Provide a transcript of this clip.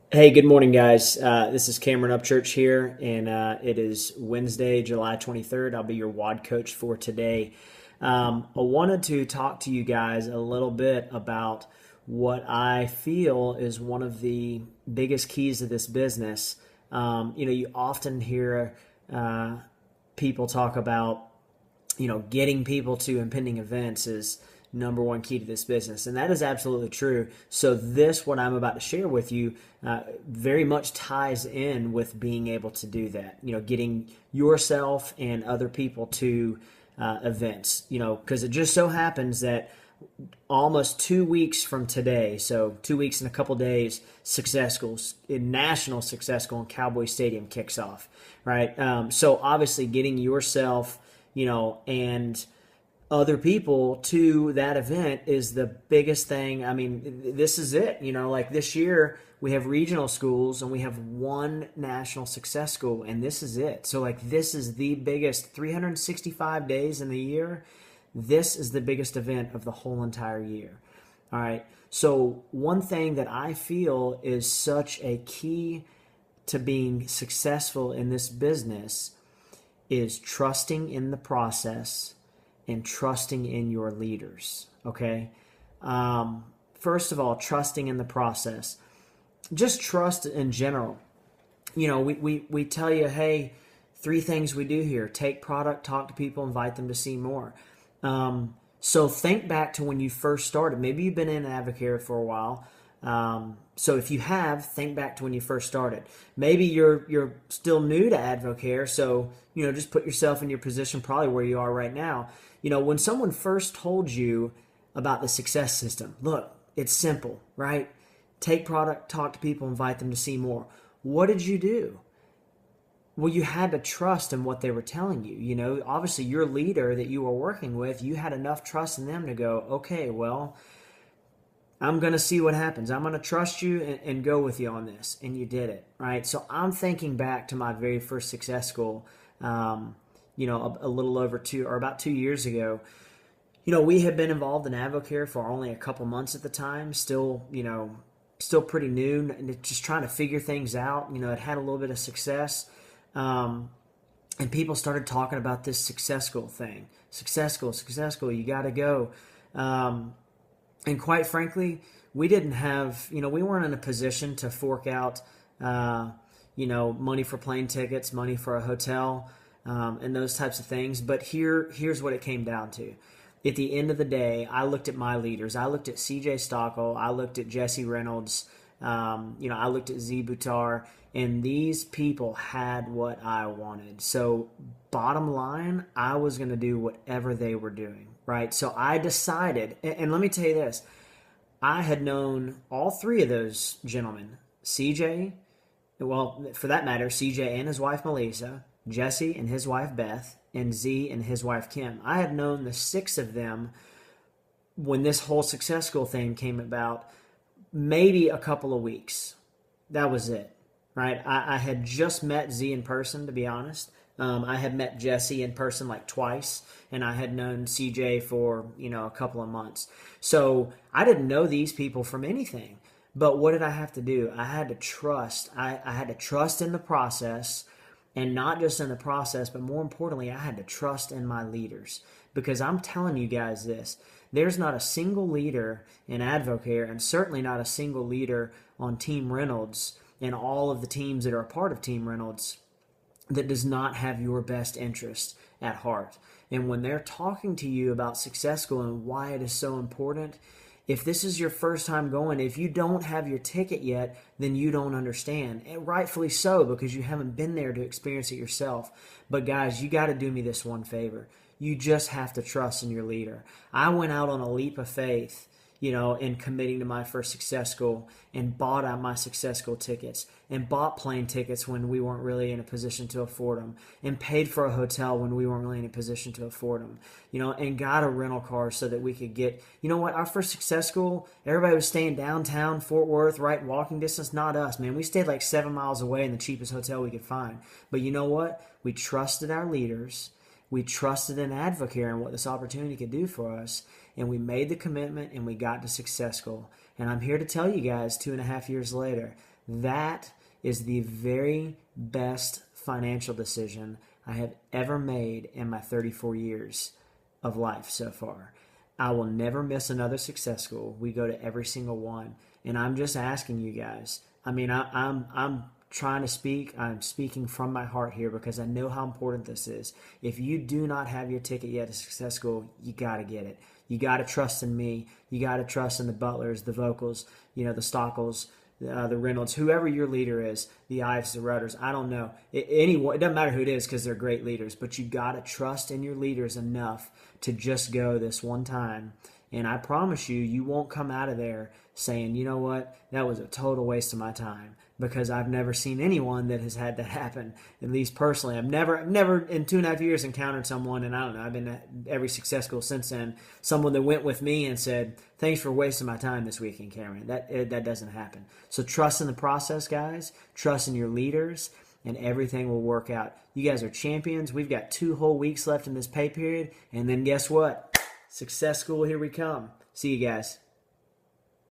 Hey, good morning, guys. This is Cameron Upchurch here, and it is Wednesday, July 23rd. I'll be your WOD coach for today. I wanted to talk to you guys a little bit about what I feel is one of the biggest keys to this business. You often hear people talk about getting people to impending events is number one key to this business. And that is absolutely true. So this, what I'm about to share with you, very much ties in with being able to do that, getting yourself and other people to events, because it just so happens that almost 2 weeks from today, so 2 weeks and a couple days, Success School, National Success School in Cowboy Stadium kicks off, right? So obviously getting yourself, and other people to that event is the biggest thing. I mean, this is it. Like this year, we have regional schools and we have one national success school, and this is it. So, like, this is the biggest 365 days in the year. This is the biggest event of the whole entire year. All right. So, one thing that I feel is such a key to being successful in this business is trusting in the process and trusting in your leaders. Okay. First of all, trusting in the process. Just trust in general. We tell you, hey, three things we do here: take product, talk to people, invite them to see more. So think back to when you first started. Maybe you've been in Advocare for a while. So if you have, think back to when you first started. Maybe you're still new to Advocare, so just put yourself in your position, probably where you are right now. When someone first told you about the success system, look, it's simple, right? Take product, talk to people, invite them to see more. What did you do? Well, you had to trust in what they were telling you. Obviously your leader that you were working with, you had enough trust in them to go, okay, well, I'm going to see what happens. I'm going to trust you and go with you on this. And you did it, right? So I'm thinking back to my very first success school, a little over about 2 years ago. We had been involved in Advocare for only a couple months at the time, still pretty new, just trying to figure things out. It had a little bit of success. And people started talking about this success school thing. Success school, you got to go. And quite frankly, we didn't have, we weren't in a position to fork out, money for plane tickets, money for a hotel, and those types of things. But here's what it came down to. At the end of the day, I looked at my leaders. I looked at CJ Stockel. I looked at Jesse Reynolds. I looked at Z Butar, and these people had what I wanted. So bottom line, I was going to do whatever they were doing, right? So I decided, and let me tell you this, I had known all three of those gentlemen, CJ, well, for that matter, CJ and his wife Melissa, Jesse and his wife Beth, and Z and his wife Kim. I had known the six of them when this whole success school thing came about, maybe a couple of weeks. That was it, right? I had just met Z in person, to be honest. I had met Jesse in person like twice, and I had known CJ for, a couple of months. So I didn't know these people from anything. But what did I have to do? I had to trust. I had to trust in the process, and not just in the process, but more importantly, I had to trust in my leaders. Because I'm telling you guys this, there's not a single leader in Advocare, and certainly not a single leader on Team Reynolds and all of the teams that are a part of Team Reynolds that does not have your best interest at heart. And when they're talking to you about Success School and why it is so important, if this is your first time going, if you don't have your ticket yet, then you don't understand. And rightfully so, because you haven't been there to experience it yourself. But guys, you got to do me this one favor. You just have to trust in your leader. I went out on a leap of faith, in committing to my first Success School, and bought out my Success School tickets, and bought plane tickets when we weren't really in a position to afford them, and paid for a hotel when we weren't really in a position to afford them, and got a rental car so that we could get, our first Success School, everybody was staying downtown Fort Worth, right, walking distance. Not us, man. We stayed like 7 miles away in the cheapest hotel we could find. But you know what? We trusted our leaders. We trusted in Advocare and what this opportunity could do for us, and we made the commitment, and we got to Success School. And I'm here to tell you guys, 2.5 years later, That is the very best financial decision I have ever made in my 34 years of life so far. I will never miss another Success School. We go to every single one. And I'm just asking you guys. I mean, I'm trying to speak. I'm speaking from my heart here because I know how important this is. If you do not have your ticket yet to Success School, you got to get it. You got to trust in me. You got to trust in the Butlers, the Vocals, the Stockles, the Reynolds, whoever your leader is, the Ives, the Rudders, I don't know. It doesn't matter who it is because they're great leaders, but you got to trust in your leaders enough to just go this one time. And I promise you, you won't come out of there saying, you know what, that was a total waste of my time, because I've never seen anyone that has had that happen, at least personally. I've never in 2.5 years encountered someone, and I don't know, I've been at every Success School since then, someone that went with me and said, thanks for wasting my time this weekend, Cameron. That doesn't happen. So trust in the process, guys. Trust in your leaders, and everything will work out. You guys are champions. We've got 2 whole weeks left in this pay period, and then guess what? Success School, here we come. See you guys.